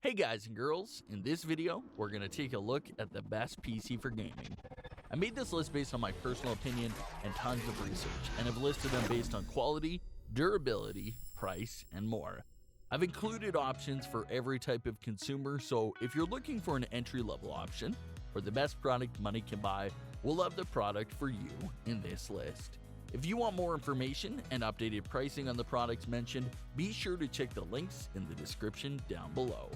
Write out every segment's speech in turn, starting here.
Hey guys and girls, in this video, we're going to take a look at the best PC for gaming. I made this list based on my personal opinion and tons of research, and have listed them based on quality, durability, price, and more. I've included options for every type of consumer, so if you're looking for an entry-level option, or the best product money can buy, we'll have the product for you in this list. If you want more information and updated pricing on the products mentioned, be sure to check the links in the description down below.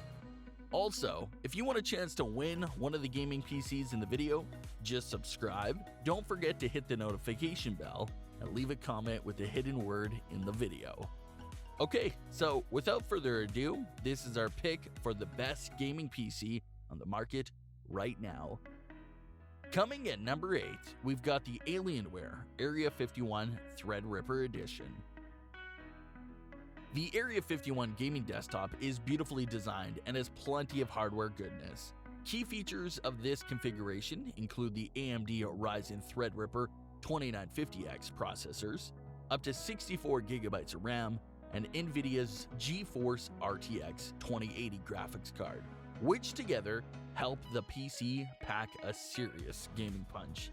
Also, if you want a chance to win one of the gaming PCs in the video, just subscribe, don't forget to hit the notification bell, and leave a comment with the hidden word in the video. Okay, so without further ado, this is our pick for the best gaming PC on the market right now. Coming at number 8, we've got the ALIENWARE Area 51 THREADRIPPER Edition. The Area 51 gaming desktop is beautifully designed and has plenty of hardware goodness. Key features of this configuration include the AMD Ryzen Threadripper 2950X processors, up to 64GB of RAM, and NVIDIA's GeForce RTX 2080 graphics card, which together help the PC pack a serious gaming punch.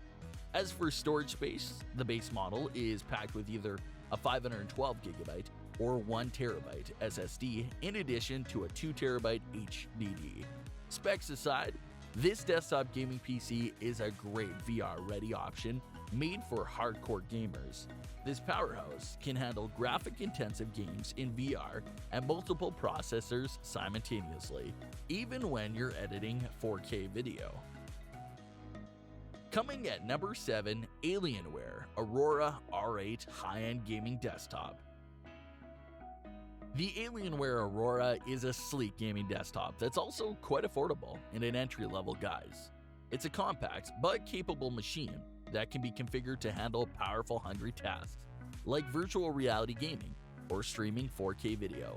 As for storage space, the base model is packed with either a 512GB or 1TB SSD in addition to a 2TB HDD. Specs aside, this desktop gaming PC is a great VR-ready option made for hardcore gamers. This powerhouse can handle graphic-intensive games in VR and multiple processors simultaneously, even when you're editing 4K video. Coming at number 7, ALIENWARE AURORA R8 High-End Gaming Desktop. The ALIENWARE AURORA is a sleek gaming desktop that's also quite affordable in an entry-level guise. It's a compact but capable machine that can be configured to handle powerful hungry tasks like virtual reality gaming or streaming 4K video.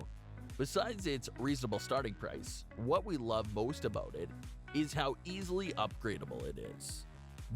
Besides its reasonable starting price, what we love most about it is how easily upgradable it is.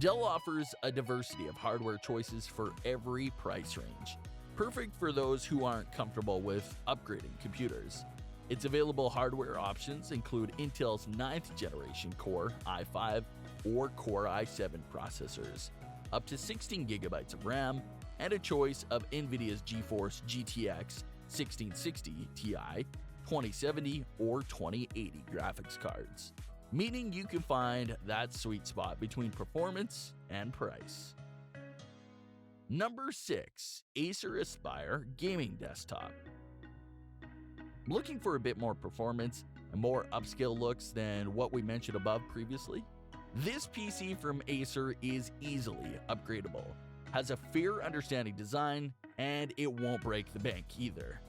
Dell offers a diversity of hardware choices for every price range, perfect for those who aren't comfortable with upgrading computers. Its available hardware options include Intel's 9th generation Core i5 or Core i7 processors, up to 16GB of RAM, and a choice of NVIDIA's GeForce GTX 1660 Ti, 2070, or 2080 graphics cards, meaning you can find that sweet spot between performance and price. Number 6, ACER Aspire Gaming Desktop. Looking for a bit more performance and more upscale looks than what we mentioned above previously? This PC from ACER is easily upgradable, has a fair understanding design, and it won't break the bank either.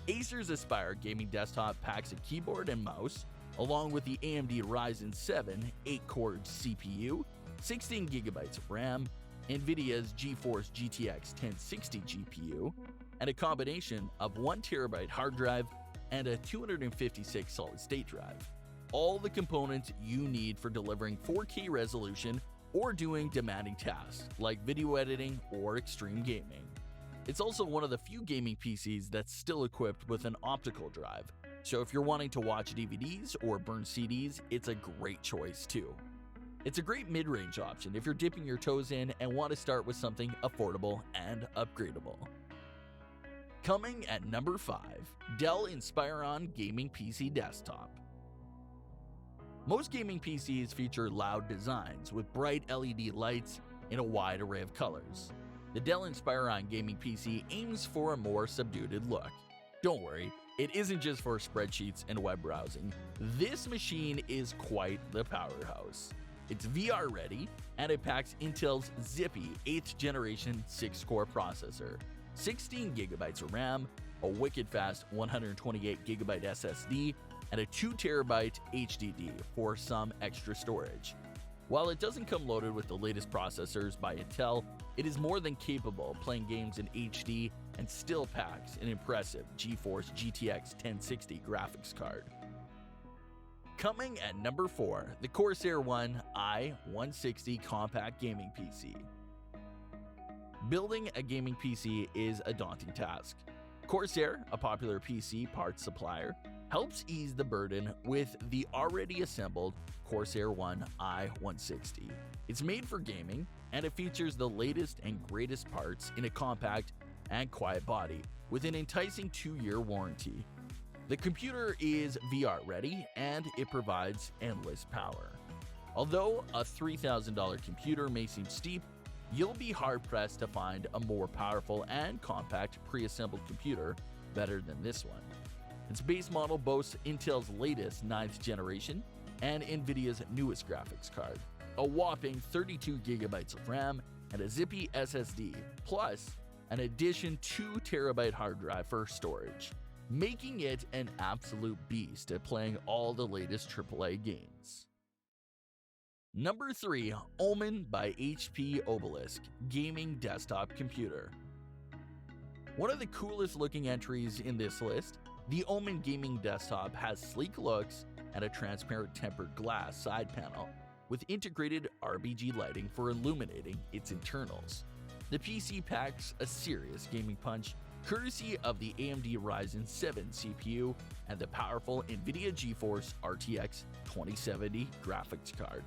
ACER's Aspire Gaming Desktop packs a keyboard and mouse, along with the AMD Ryzen 7 8-core CPU, 16GB of RAM, NVIDIA's GeForce GTX 1060 GPU, and a combination of 1TB hard drive and a 256 solid-state drive. All the components you need for delivering 4K resolution or doing demanding tasks like video editing or extreme gaming. It's also one of the few gaming PCs that's still equipped with an optical drive, so if you're wanting to watch DVDs or burn CDs, it's a great choice too. It's a great mid-range option if you're dipping your toes in and want to start with something affordable and upgradable. Coming at number 5, DELL INSPIRON Gaming PC Desktop. Most gaming PCs feature loud designs with bright LED lights in a wide array of colors. The DELL INSPIRON Gaming PC aims for a more subdued look. Don't worry, it isn't just for spreadsheets and web browsing. This machine is quite the powerhouse. It's VR ready, and it packs Intel's zippy 8th generation 6-core processor, 16GB of RAM, a wicked fast 128GB SSD, and a 2TB HDD for some extra storage. While it doesn't come loaded with the latest processors by Intel, it is more than capable of playing games in HD and still packs an impressive GeForce GTX 1060 graphics card. Coming at number 4, the Corsair One i160 Compact Gaming PC. Building a gaming PC is a daunting task. Corsair, a popular PC parts supplier, helps ease the burden with the already assembled Corsair One i160. It's made for gaming, and it features the latest and greatest parts in a compact and quiet body with an enticing 2-year warranty. The computer is VR ready, and it provides endless power. Although a $3,000 computer may seem steep, you'll be hard-pressed to find a more powerful and compact pre-assembled computer better than this one. Its base model boasts Intel's latest 9th generation and NVIDIA's newest graphics card, a whopping 32GB of RAM and a zippy SSD, plus an addition 2TB hard drive for storage, making it an absolute beast at playing all the latest AAA games. Number 3. OMEN by HP OBELISK Gaming Desktop Computer. One of the coolest looking entries in this list, the OMEN Gaming Desktop has sleek looks and a transparent tempered glass side panel with integrated RGB lighting for illuminating its internals. The PC packs a serious gaming punch courtesy of the AMD Ryzen 7 CPU and the powerful NVIDIA GeForce RTX 2070 graphics card.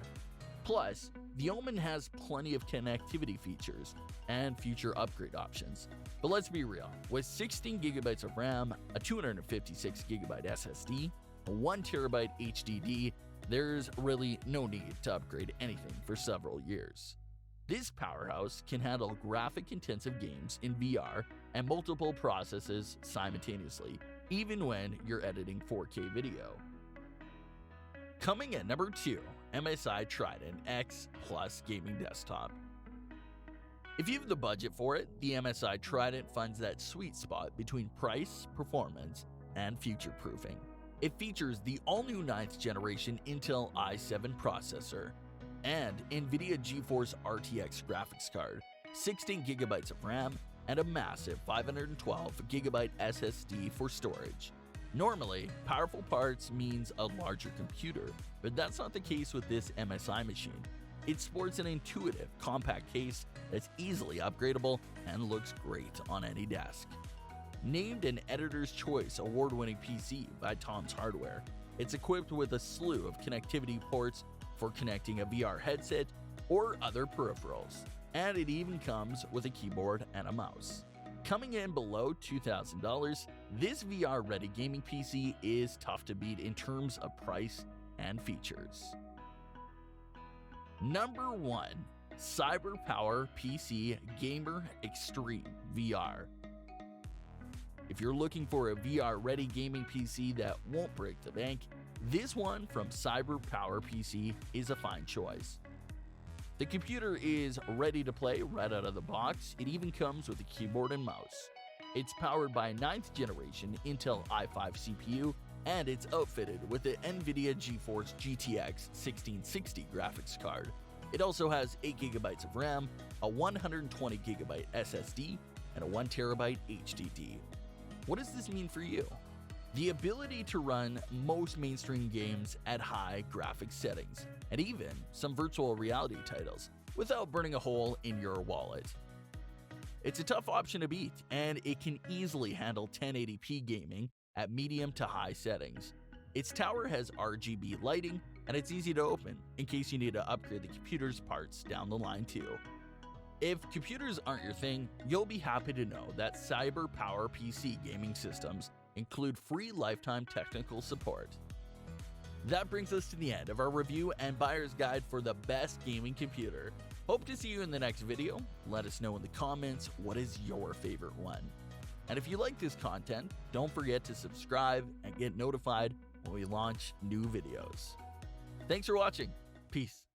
Plus, the OMEN has plenty of connectivity features and future upgrade options. But let's be real, with 16GB of RAM, a 256GB SSD, a 1TB HDD, there's really no need to upgrade anything for several years. This powerhouse can handle graphic-intensive games in VR and multiple processes simultaneously, even when you're editing 4K video. Coming at number 2, MSI TRIDENT X Plus Gaming Desktop. If you have the budget for it, the MSI TRIDENT finds that sweet spot between price, performance, and future-proofing. It features the all-new 9th generation Intel i7 processor and NVIDIA GeForce RTX graphics card, 16GB of RAM, and a massive 512GB SSD for storage. Normally, powerful parts means a larger computer, but that's not the case with this MSI machine. It sports an intuitive, compact case that's easily upgradable and looks great on any desk. Named an Editor's Choice award-winning PC by Tom's Hardware, it's equipped with a slew of connectivity ports for connecting a VR headset or other peripherals, and it even comes with a keyboard and a mouse. Coming in below $2,000, this VR-ready gaming PC is tough to beat in terms of price and features. Number 1. CYBERPOWERPC Gamer XTREME VR. If you're looking for a VR-ready gaming PC that won't break the bank, this one from CYBERPOWERPC is a fine choice. The computer is ready to play right out of the box. It even comes with a keyboard and mouse. It's powered by a 9th generation Intel i5 CPU, and it's outfitted with the NVIDIA GeForce GTX 1660 graphics card. It also has 8GB of RAM, a 120GB SSD, and a 1TB HDD. What does this mean for you? The ability to run most mainstream games at high graphics settings, and even some virtual reality titles, without burning a hole in your wallet. It's a tough option to beat, and it can easily handle 1080p gaming at medium to high settings. Its tower has RGB lighting, and it's easy to open in case you need to upgrade the computer's parts down the line too. If computers aren't your thing, you'll be happy to know that CYBERPOWERPC gaming systems include free lifetime technical support. That brings us to the end of our review and buyer's guide for the best gaming computer. Hope to see you in the next video. Let us know in the comments what is your favorite one. And if you like this content, don't forget to subscribe and get notified when we launch new videos. Thanks for watching. Peace.